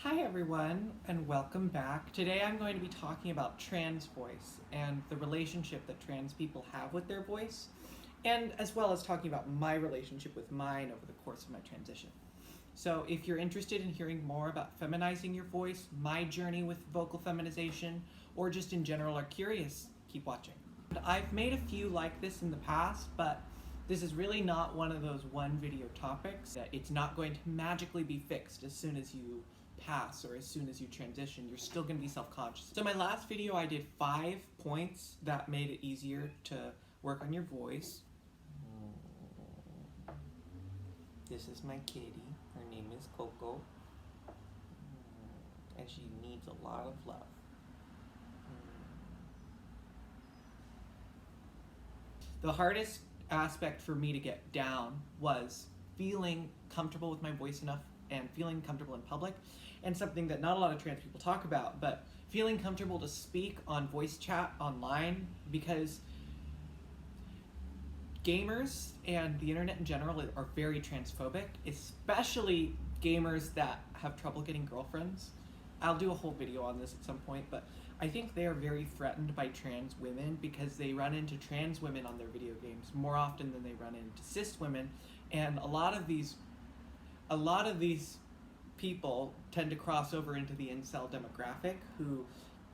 Hi everyone, and welcome back. Today I'm going to be talking about trans voice and the relationship that trans people have with their voice, and as well as talking about my relationship with mine over the course of my transition. So if you're interested in hearing more about feminizing your voice, my journey with vocal feminization, or just in general are curious, keep watching. I've made a few like this in the past, but this is really not one of those one video topics that it's not going to magically be fixed as soon as you pass or as soon as you transition. You're still going to be self-conscious. So my last video I did 5 points that made it easier to work on your voice. This is my kitty. Her name is Coco. And she needs a lot of love. The hardest aspect for me to get down was feeling comfortable with my voice enough and feeling comfortable in public, and something that not a lot of trans people talk about, but feeling comfortable to speak on voice chat online, because gamers and the internet in general are very transphobic, especially gamers that have trouble getting girlfriends. I'll do a whole video on this at some point, but I think they are very threatened by trans women because they run into trans women on their video games more often than they run into cis women, and a lot of these people tend to cross over into the incel demographic who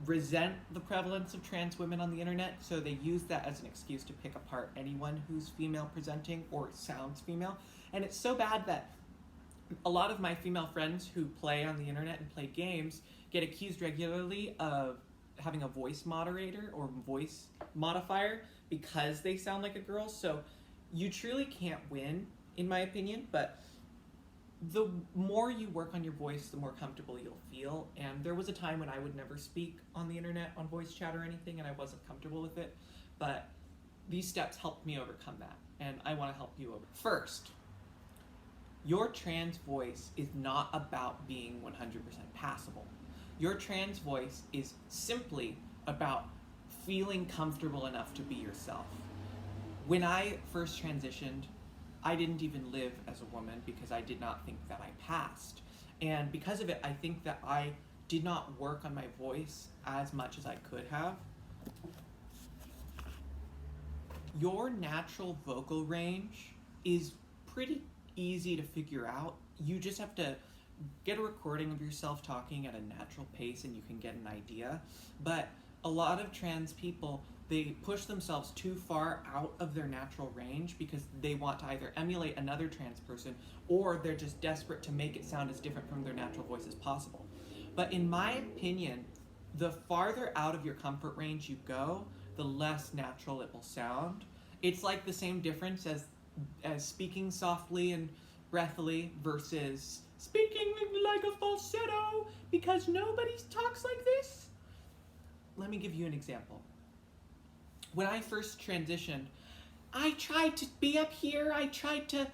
resent the prevalence of trans women on the internet, so they use that as an excuse to pick apart anyone who's female presenting or sounds female. And it's so bad that a lot of my female friends who play on the internet and play games get accused regularly of having a voice moderator or voice modifier because they sound like a girl. So you truly can't win, in my opinion, but the more you work on your voice, the more comfortable you'll feel. And there was a time when I would never speak on the internet on voice chat or anything, and I wasn't comfortable with it, but these steps helped me overcome that, and I want to help you over. First, your trans voice is not about being 100% passable. Your trans voice is simply about feeling comfortable enough to be yourself. When I first transitioned, I didn't even live as a woman because I did not think that I passed. And because of it, I think that I did not work on my voice as much as I could have. Your natural vocal range is pretty easy to figure out. You just have to get a recording of yourself talking at a natural pace and you can get an idea. But a lot of trans people, they push themselves too far out of their natural range because they want to either emulate another trans person or they're just desperate to make it sound as different from their natural voice as possible. But in my opinion, the farther out of your comfort range you go, the less natural it will sound. It's like the same difference as speaking softly and breathily versus speaking like a falsetto, because nobody talks like this. Let me give you an example. When I first transitioned, I tried to be up here, I tried to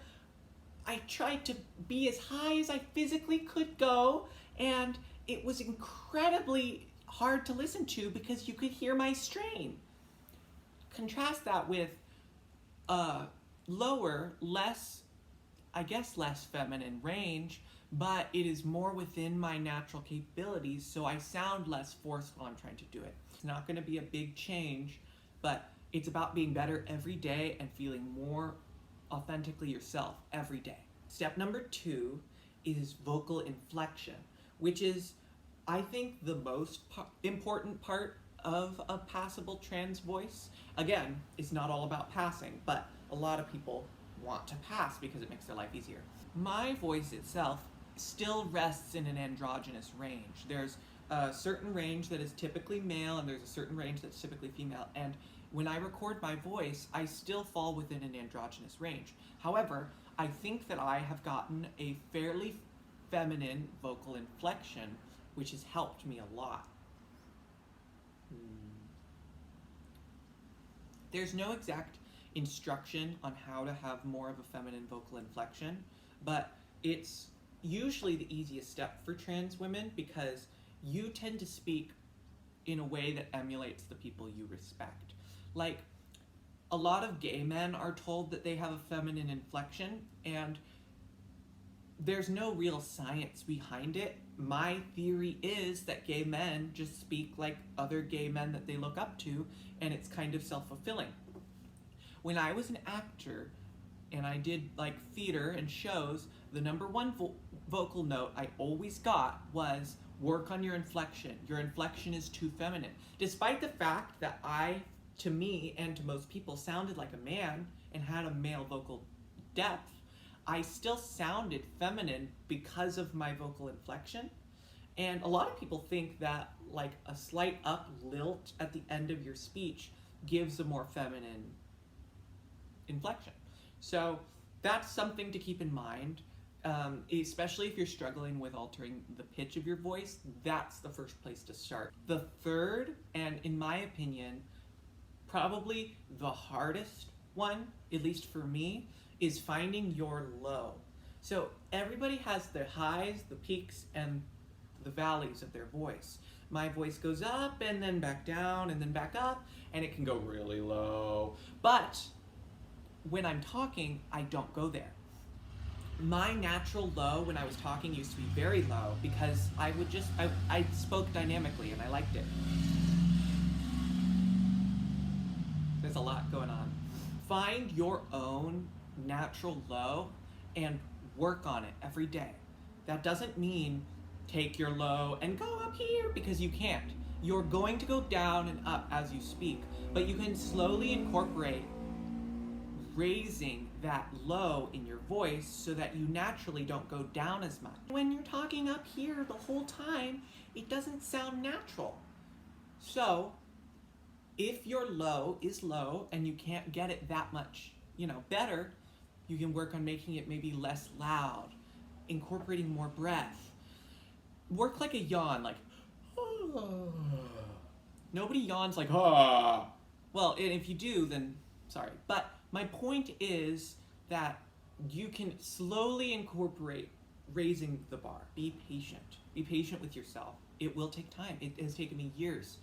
be as high as I physically could go, and it was incredibly hard to listen to because you could hear my strain. Contrast that with lower, less feminine range, but it is more within my natural capabilities, so I sound less forced while I'm trying to do it. It's not going to be a big change, but it's about being better every day and feeling more authentically yourself every day. Step number 2 is vocal inflection, which is, I think, the most important part of a passable trans voice. Again, it's not all about passing, but a lot of people want to pass because it makes their life easier. My voice itself still rests in an androgynous range. There's a certain range that is typically male and there's a certain range that's typically female, and when I record my voice, I still fall within an androgynous range. However, I think that I have gotten a fairly feminine vocal inflection, which has helped me a lot. There's no exact instruction on how to have more of a feminine vocal inflection, but it's usually the easiest step for trans women because you tend to speak in a way that emulates the people you respect. Like, a lot of gay men are told that they have a feminine inflection, and there's no real science behind it. my theory is that gay men just speak like other gay men that they look up to, and it's kind of self-fulfilling. When I was an actor and I did like theater and shows, the number one vocal note I always got was, work on your inflection. Your inflection is too feminine. Despite the fact that I, to me and to most people, sounded like a man and had a male vocal depth, I still sounded feminine because of my vocal inflection. And a lot of people think that like a slight up lilt at the end of your speech gives a more feminine inflection. So that's something to keep in mind, especially if you're struggling with altering the pitch of your voice. That's the first place to start. The third, and in my opinion, probably the hardest one, at least for me, is finding your low. So everybody has their highs, the peaks, and the valleys of their voice. My voice goes up and then back down and then back up, and it can go really low. But when I'm talking, I don't go there. My natural low when I was talking used to be very low because I spoke dynamically and I liked it. There's a lot going on. Find your own natural low and work on it every day. That doesn't mean take your low and go up here, because you can't. You're going to go down and up as you speak, but you can slowly incorporate raising that low in your voice so that you naturally don't go down as much. When you're talking up here the whole time, it doesn't sound natural. So if your low is low and you can't get it that much, better, you can work on making it maybe less loud, incorporating more breath. Work like a yawn, like, oh. Nobody yawns like, ah. Well, and if you do, then sorry. But my point is that you can slowly incorporate raising the bar. Be patient. Be patient with yourself. It will take time. It has taken me years.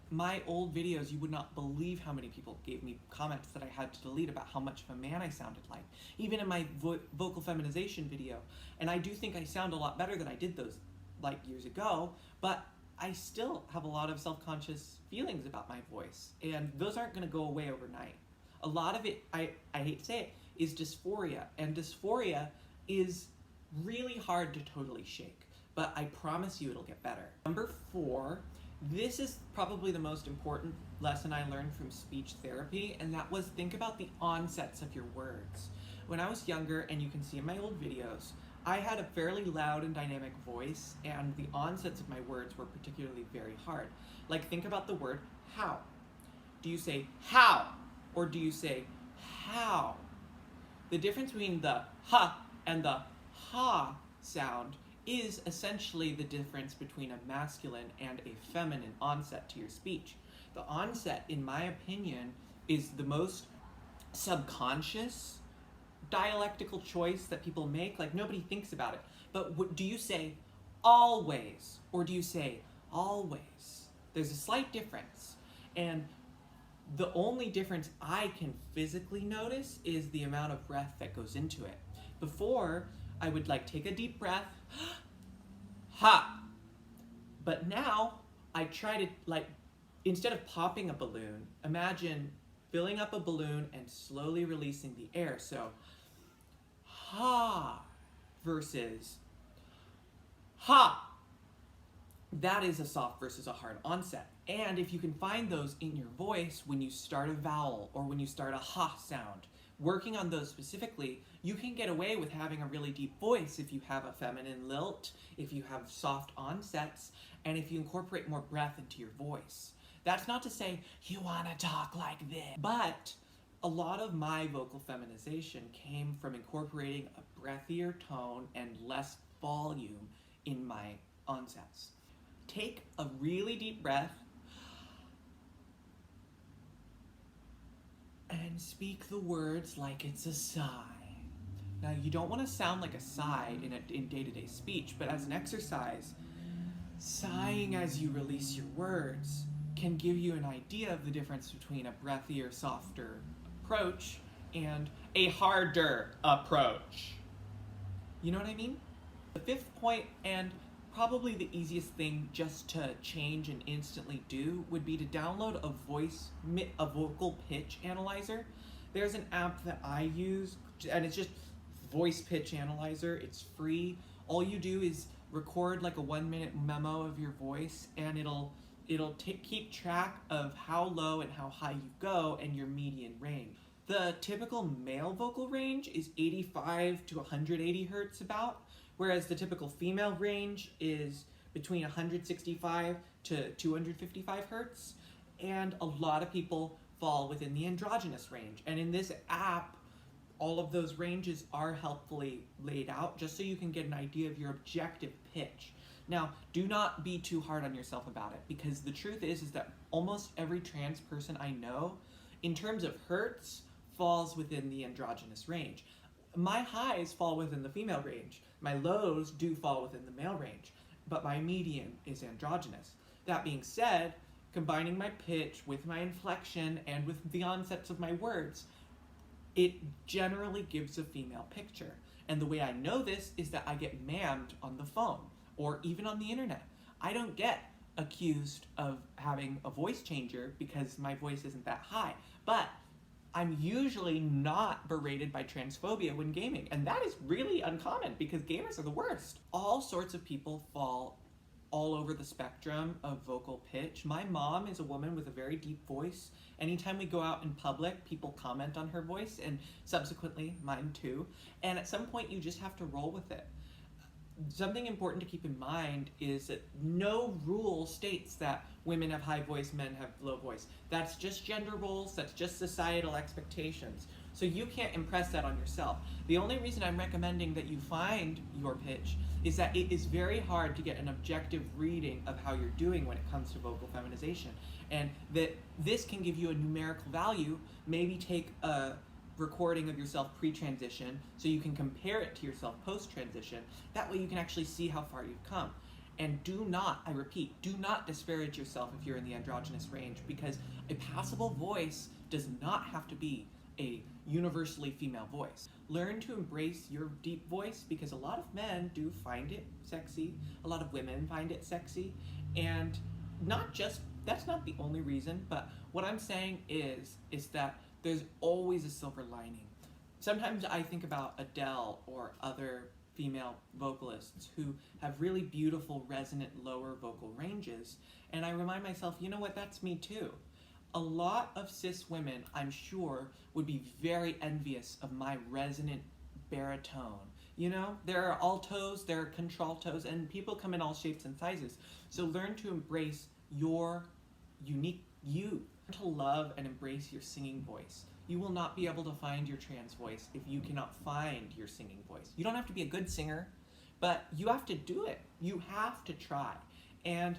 My old videos, you would not believe how many people gave me comments that I had to delete about how much of a man I sounded like. Even in my vocal feminization video. And I do think I sound a lot better than I did those like years ago, but I still have a lot of self-conscious feelings about my voice. And those aren't gonna go away overnight. A lot of it, I hate to say it, is dysphoria. And dysphoria is really hard to totally shake. But I promise you it'll get better. Number 4, this is probably the most important lesson I learned from speech therapy, and that was think about the onsets of your words. When I was younger, and you can see in my old videos, I had a fairly loud and dynamic voice, and the onsets of my words were particularly very hard. Like, think about the word how. Do you say how, or do you say how? The difference between the ha and the ha sound is essentially the difference between a masculine and a feminine onset to your speech. The onset, in my opinion, is the most subconscious dialectical choice that people make. Like, nobody thinks about it. But do you say always, or do you say always? There's a slight difference. And the only difference I can physically notice is the amount of breath that goes into it. Before, I would like take a deep breath, ha. But now I try to, like, instead of popping a balloon, imagine filling up a balloon and slowly releasing the air. So ha versus ha. That is a soft versus a hard onset. And if you can find those in your voice when you start a vowel or when you start a ha sound, working on those specifically, you can get away with having a really deep voice if you have a feminine lilt, if you have soft onsets, and if you incorporate more breath into your voice. That's not to say you want to talk like this, but a lot of my vocal feminization came from incorporating a breathier tone and less volume in my onsets. Take a really deep breath and speak the words like it's a sigh. Now, you don't want to sound like a sigh in day-to-day speech, but as an exercise, sighing as you release your words can give you an idea of the difference between a breathier, softer approach and a harder approach. You know what I mean? The 5th point, and probably the easiest thing just to change and instantly do would be to download a vocal pitch analyzer. There's an app that I use, and it's just voice pitch analyzer. It's free. All you do is record like a 1-minute memo of your voice, and it'll keep track of how low and how high you go and your median range. The typical male vocal range is 85 to 180 hertz about, whereas the typical female range is between 165 to 255 hertz, and a lot of people fall within the androgynous range. And in this app, all of those ranges are helpfully laid out just so you can get an idea of your objective pitch. Now, do not be too hard on yourself about it, because the truth is that almost every trans person I know, in terms of hertz, falls within the androgynous range. My highs fall within the female range. My lows do fall within the male range, but my median is androgynous. That being said, combining my pitch with my inflection and with the onsets of my words, it generally gives a female picture. And the way I know this is that I get mammed on the phone or even on the internet. I don't get accused of having a voice changer because my voice isn't that high, but I'm usually not berated by transphobia when gaming, and that is really uncommon because gamers are the worst. All sorts of people fall all over the spectrum of vocal pitch. My mom is a woman with a very deep voice. Anytime we go out in public, people comment on her voice, and subsequently mine too. And at some point, you just have to roll with it. Something important to keep in mind is that no rule states that women have high voice, men have low voice. That's just gender roles, that's just societal expectations. So you can't impress that on yourself. The only reason I'm recommending that you find your pitch is that it is very hard to get an objective reading of how you're doing when it comes to vocal feminization. And that this can give you a numerical value. Maybe take a recording of yourself pre-transition so you can compare it to yourself post-transition. That way you can actually see how far you've come. And do not, I repeat, do not disparage yourself if you're in the androgynous range, because a passable voice does not have to be a universally female voice. Learn to embrace your deep voice, because a lot of men do find it sexy, a lot of women find it sexy, and that's not the only reason, but what I'm saying is that there's always a silver lining. Sometimes I think about Adele or other female vocalists who have really beautiful, resonant, lower vocal ranges, and I remind myself, you know what, that's me too. A lot of cis women, I'm sure, would be very envious of my resonant baritone. You know, there are altos, there are contraltos, and people come in all shapes and sizes. So learn to embrace your unique you. To love and embrace your singing voice. You will not be able to find your trans voice if you cannot find your singing voice. You don't have to be a good singer, but you have to do it. You have to try. And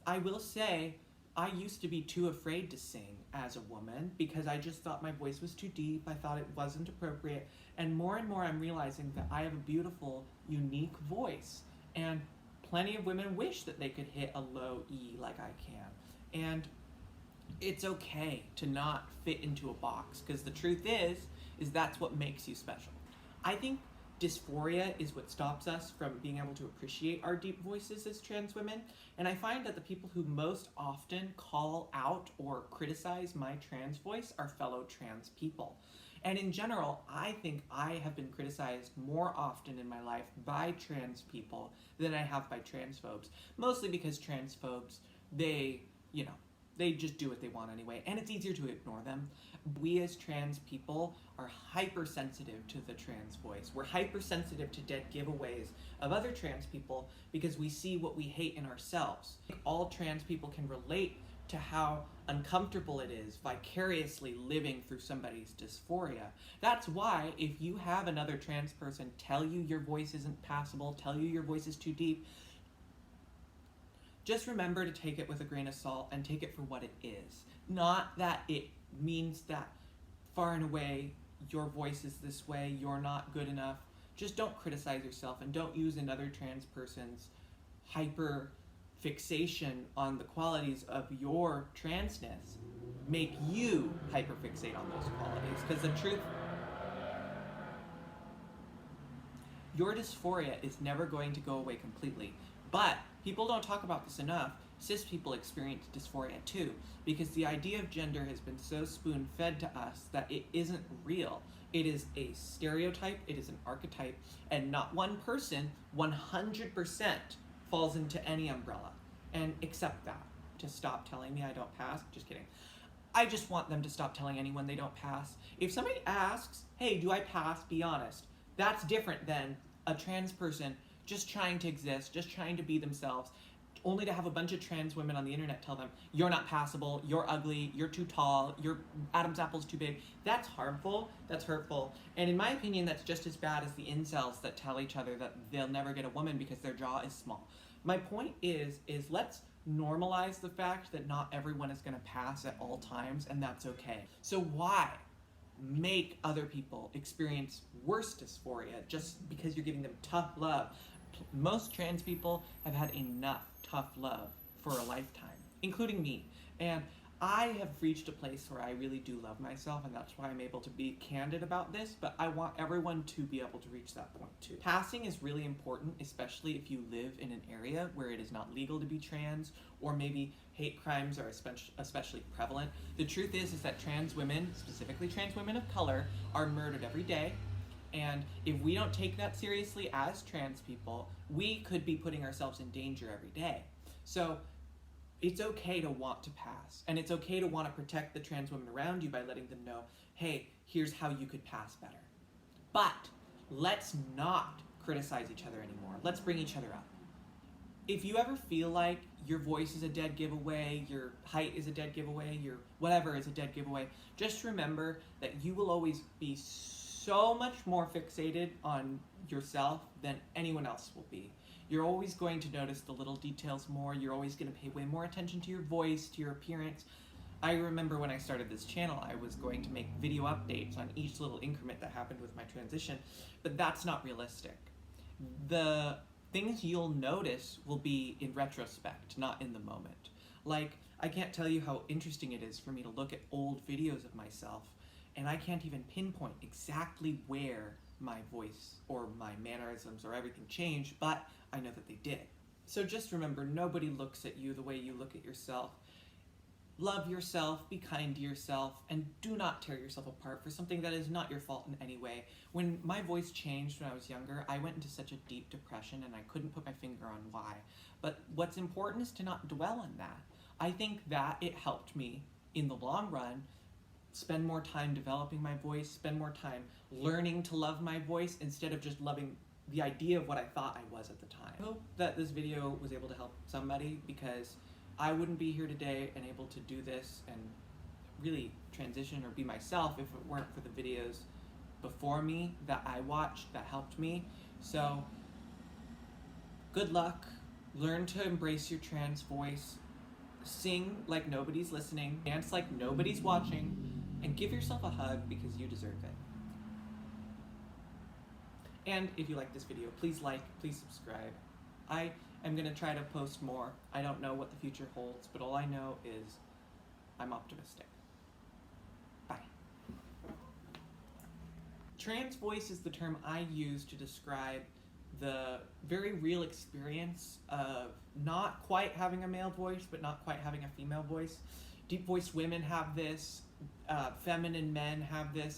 I will say, I used to be too afraid to sing as a woman because I just thought my voice was too deep. I thought it wasn't appropriate. And more I'm realizing that I have a beautiful, unique voice. And plenty of women wish that they could hit a low E like I can. And it's okay to not fit into a box, because the truth is that's what makes you special. I think dysphoria is what stops us from being able to appreciate our deep voices as trans women, and I find that the people who most often call out or criticize my trans voice are fellow trans people. And in general, I think I have been criticized more often in my life by trans people than I have by transphobes, mostly because transphobes, they just do what they want anyway, and it's easier to ignore them. We as trans people are hypersensitive to the trans voice. We're hypersensitive to dead giveaways of other trans people because we see what we hate in ourselves. All trans people can relate to how uncomfortable it is vicariously living through somebody's dysphoria. That's why if you have another trans person tell you your voice isn't passable, tell you your voice is too deep, just remember to take it with a grain of salt and take it for what it is. Not that it means that far and away your voice is this way, you're not good enough. Just don't criticize yourself and don't use another trans person's hyper fixation on the qualities of your transness make you hyperfixate on those qualities. Because the truth, your dysphoria is never going to go away completely. But people don't talk about this enough. Cis people experience dysphoria too, because the idea of gender has been so spoon-fed to us that it isn't real. It is a stereotype, it is an archetype, and not one person 100% falls into any umbrella. And accept that. To stop telling me I don't pass. Just kidding. I just want them to stop telling anyone they don't pass. If somebody asks, hey, do I pass? Be honest. That's different than a trans person just trying to exist, just trying to be themselves, only to have a bunch of trans women on the internet tell them, you're not passable, you're ugly, you're too tall, your Adam's apple's too big. That's harmful, that's hurtful, and in my opinion, that's just as bad as the incels that tell each other that they'll never get a woman because their jaw is small. My point is let's normalize the fact that not everyone is gonna pass at all times, and that's okay. So why make other people experience worse dysphoria just because you're giving them tough love? Most trans people have had enough tough love for a lifetime, including me. And I have reached a place where I really do love myself, and that's why I'm able to be candid about this, but I want everyone to be able to reach that point too. Passing is really important, especially if you live in an area where it is not legal to be trans, or maybe hate crimes are especially prevalent. The truth is that trans women, specifically trans women of color, are murdered every day. And if we don't take that seriously as trans people, we could be putting ourselves in danger every day. So it's okay to want to pass, and it's okay to want to protect the trans women around you by letting them know, hey, here's how you could pass better. But let's not criticize each other anymore. Let's bring each other up. If you ever feel like your voice is a dead giveaway, your height is a dead giveaway, your whatever is a dead giveaway, just remember that you will always be so much more fixated on yourself than anyone else will be. You're always going to notice the little details more. You're always going to pay way more attention to your voice, to your appearance. I remember when I started this channel, I was going to make video updates on each little increment that happened with my transition, but that's not realistic. The things you'll notice will be in retrospect, not in the moment. Like, I can't tell you how interesting it is for me to look at old videos of myself, and I can't even pinpoint exactly where my voice or my mannerisms or everything changed, but I know that they did. So just remember, nobody looks at you the way you look at yourself. Love yourself, be kind to yourself, and do not tear yourself apart for something that is not your fault in any way. When my voice changed when I was younger, I went into such a deep depression and I couldn't put my finger on why. But what's important is to not dwell on that. I think that it helped me in the long run spend more time developing my voice, spend more time learning to love my voice instead of just loving the idea of what I thought I was at the time. I hope that this video was able to help somebody, because I wouldn't be here today and able to do this and really transition or be myself if it weren't for the videos before me that I watched that helped me. So good luck, learn to embrace your trans voice, sing like nobody's listening, dance like nobody's watching, and give yourself a hug because you deserve it. And if you like this video, please like, please subscribe. I am going to try to post more. I don't know what the future holds, but all I know is I'm optimistic. Bye. Trans voice is the term I use to describe the very real experience of not quite having a male voice, but not quite having a female voice. Deep voiced women have this, feminine men have this.